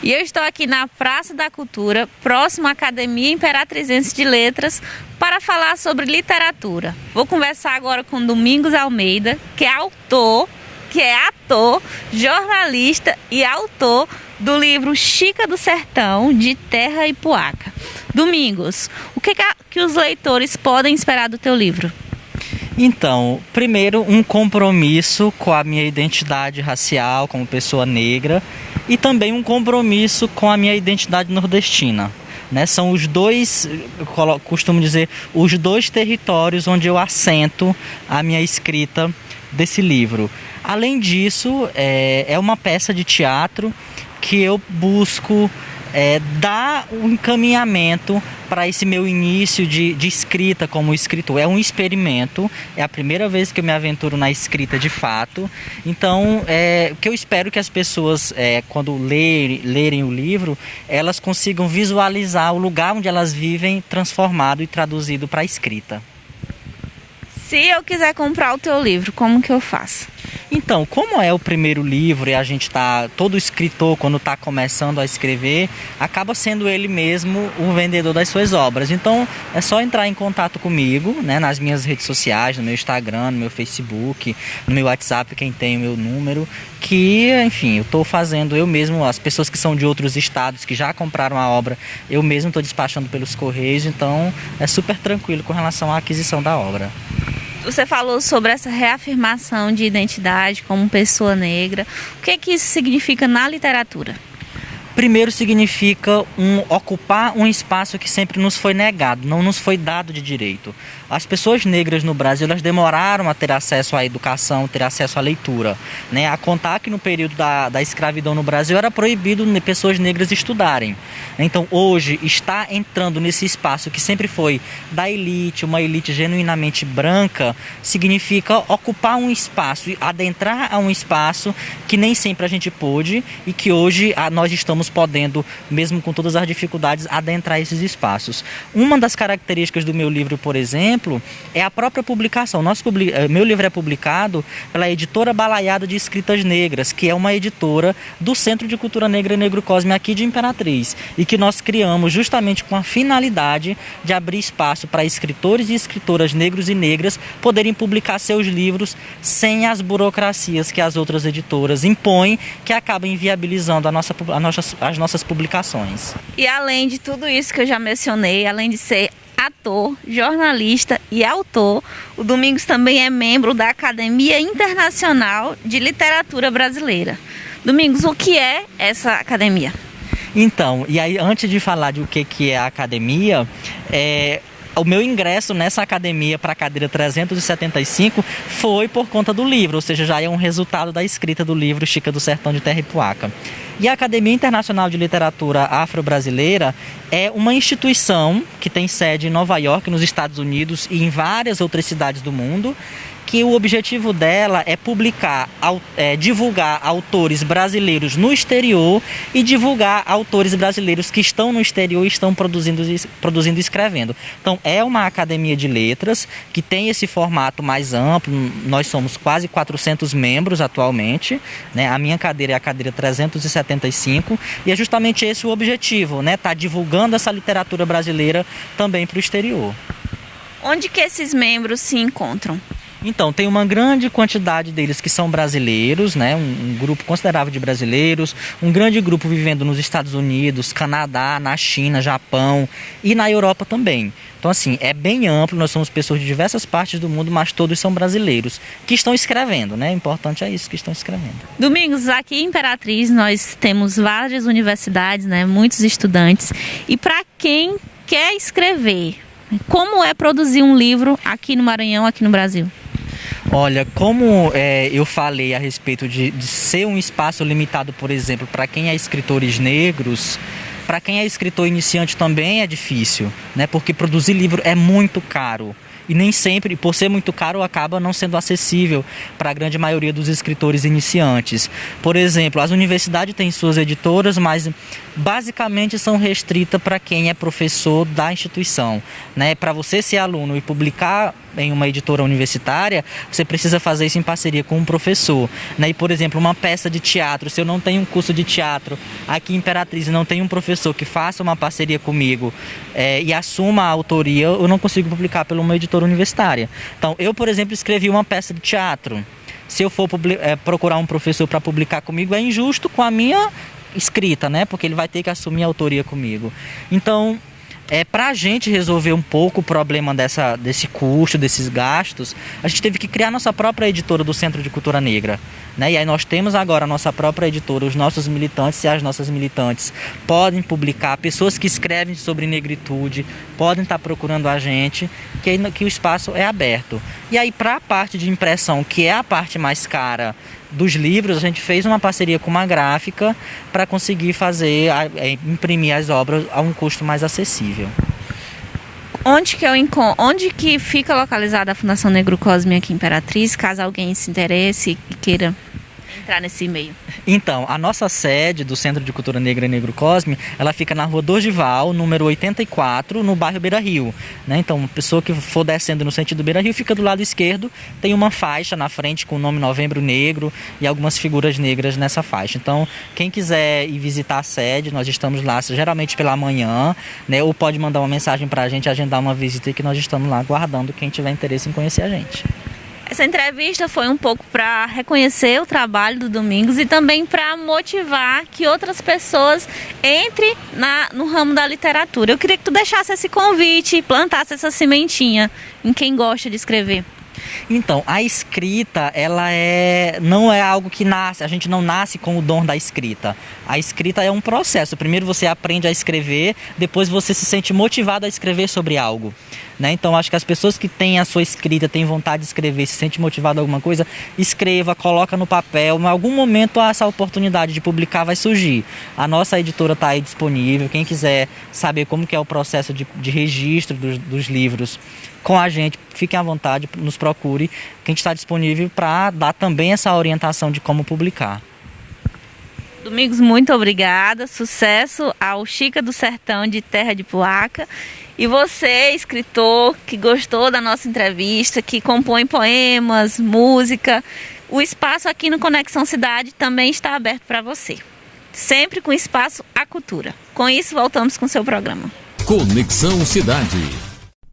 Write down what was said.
E eu estou aqui na Praça da Cultura, próximo à Academia Imperatrizense de Letras, para falar sobre literatura. Vou conversar agora com Domingos Almeida, que é ator, jornalista e autor do livro Chica do Sertão, de Terra Ipuaca. Domingos, o que os leitores podem esperar do teu livro? Então, primeiro, um compromisso com a minha identidade racial como pessoa negra e também um compromisso com a minha identidade nordestina. São os dois, eu costumo dizer, os dois territórios onde eu assento a minha escrita desse livro. Além disso, é uma peça de teatro que eu busco dar um encaminhamento para esse meu início de escrita como escritor. É um experimento, é a primeira vez que eu me aventuro na escrita de fato. Então, o que eu espero que as pessoas, quando lerem o livro, elas consigam visualizar o lugar onde elas vivem transformado e traduzido para a escrita. Se eu quiser comprar o teu livro, como que eu faço? Então, como é o primeiro livro e todo escritor, quando está começando a escrever, acaba sendo ele mesmo o vendedor das suas obras. Então, é só entrar em contato comigo, nas minhas redes sociais, no meu Instagram, no meu Facebook, no meu WhatsApp, quem tem o meu número, que, enfim, eu estou fazendo eu mesmo, as pessoas que são de outros estados, que já compraram a obra, eu mesmo estou despachando pelos correios, então é super tranquilo com relação à aquisição da obra. Você falou sobre essa reafirmação de identidade como pessoa negra. O que isso significa na literatura? Primeiro, significa ocupar um espaço que sempre nos foi negado, não nos foi dado de direito. As pessoas negras no Brasil, elas demoraram a ter acesso à educação, ter acesso à leitura. A contar que no período da escravidão no Brasil era proibido pessoas negras estudarem. Então, hoje, está entrando nesse espaço que sempre foi da elite, uma elite genuinamente branca, significa ocupar um espaço, adentrar a um espaço que nem sempre a gente pôde e que hoje nós estamos podendo, mesmo com todas as dificuldades, adentrar esses espaços. Uma das características do meu livro, por exemplo, é a própria publicação. Meu livro é publicado pela editora Balaiada de Escritas Negras, que é uma editora do Centro de Cultura Negra e Negro Cosme aqui de Imperatriz, e que nós criamos justamente com a finalidade de abrir espaço para escritores e escritoras negros e negras poderem publicar seus livros sem as burocracias que as outras editoras impõem, que acabam inviabilizando as nossas publicações. E além de tudo isso que eu já mencionei, além de ser ator, jornalista e autor, o Domingos também é membro da Academia Internacional de Literatura Brasileira. Domingos, o que é essa academia? Então, e aí antes de falar de o que é a academia, o meu ingresso nessa academia para a cadeira 375 foi por conta do livro, ou seja, já é um resultado da escrita do livro Chica do Sertão, de Terra Ipuaca. E a Academia Internacional de Literatura Afro-Brasileira é uma instituição que tem sede em Nova York, nos Estados Unidos, e em várias outras cidades do mundo, que o objetivo dela é divulgar autores brasileiros no exterior e divulgar autores brasileiros que estão no exterior e estão produzindo e escrevendo. Então, é uma academia de letras que tem esse formato mais amplo. Nós somos quase 400 membros atualmente. A minha cadeira é a cadeira 375 e é justamente esse o objetivo, tá divulgando essa literatura brasileira também para o exterior. Onde que esses membros se encontram? Então, tem uma grande quantidade deles que são brasileiros, um grupo considerável de brasileiros, um grande grupo vivendo nos Estados Unidos, Canadá, na China, Japão e na Europa também. Então, assim, é bem amplo, nós somos pessoas de diversas partes do mundo, mas todos são brasileiros que estão escrevendo, O importante é isso, que estão escrevendo. Domingos, aqui em Imperatriz nós temos várias universidades, muitos estudantes, e para quem quer escrever, como é produzir um livro aqui no Maranhão, aqui no Brasil? Olha, como eu falei a respeito de ser um espaço limitado, por exemplo, para quem é escritores negros, para quem é escritor iniciante também é difícil, porque produzir livro é muito caro. E nem sempre, por ser muito caro, acaba não sendo acessível para a grande maioria dos escritores iniciantes. Por exemplo, as universidades têm suas editoras, mas basicamente são restritas para quem é professor da instituição. Para você ser aluno e publicar em uma editora universitária, você precisa fazer isso em parceria com um professor, né? E, por exemplo, uma peça de teatro, se eu não tenho um curso de teatro aqui em Imperatriz e não tenho um professor que faça uma parceria comigo e assuma a autoria, eu não consigo publicar por uma editora universitária. Então, eu, por exemplo, escrevi uma peça de teatro. Se eu for procurar um professor para publicar comigo, é injusto com a minha escrita, né? Porque ele vai ter que assumir a autoria comigo. Então, para a gente resolver um pouco o problema desse custo, desses gastos, a gente teve que criar nossa própria editora do Centro de Cultura Negra, né? E aí nós temos agora a nossa própria editora, os nossos militantes e as nossas militantes podem publicar, pessoas que escrevem sobre negritude podem estar procurando a gente, que o espaço é aberto. E aí, para a parte de impressão, que é a parte mais cara dos livros, a gente fez uma parceria com uma gráfica para conseguir imprimir as obras a um custo mais acessível. Onde que fica localizada a Fundação Negro Cosme aqui em Imperatriz, caso alguém se interesse e queira entrar nesse meio? Então, a nossa sede do Centro de Cultura Negra e Negro Cosme, ela fica na Rua Dorgival, número 84, no bairro Beira Rio, né? Então, a pessoa que for descendo no sentido do Beira Rio fica do lado esquerdo, tem uma faixa na frente com o nome Novembro Negro e algumas figuras negras nessa faixa. Então, quem quiser ir visitar a sede, nós estamos lá geralmente pela manhã, né? Ou pode mandar uma mensagem para a gente, agendar uma visita, que nós estamos lá aguardando quem tiver interesse em conhecer a gente. Essa entrevista foi um pouco para reconhecer o trabalho do Domingos e também para motivar que outras pessoas entrem no ramo da literatura. Eu queria que tu deixasse esse convite, plantasse essa sementinha em quem gosta de escrever. Então, a escrita, não é algo que nasce, a gente não nasce com o dom da escrita. A escrita é um processo. Primeiro você aprende a escrever, depois você se sente motivado a escrever sobre algo, né? Então, acho que as pessoas que têm a sua escrita, têm vontade de escrever, se sente motivado a alguma coisa, escreva, coloca no papel. Em algum momento essa oportunidade de publicar vai surgir. A nossa editora está aí disponível. Quem quiser saber como que é o processo de registro dos livros com a gente, fiquem à vontade, nos procure, que a gente está disponível para dar também essa orientação de como publicar. Domingos, muito obrigada, sucesso ao Chica do Sertão de Terra de Puaca. E você, escritor, que gostou da nossa entrevista, que compõe poemas, música, o espaço aqui no Conexão Cidade também está aberto para você. Sempre com espaço à cultura. Com isso, voltamos com o seu programa. Conexão Cidade.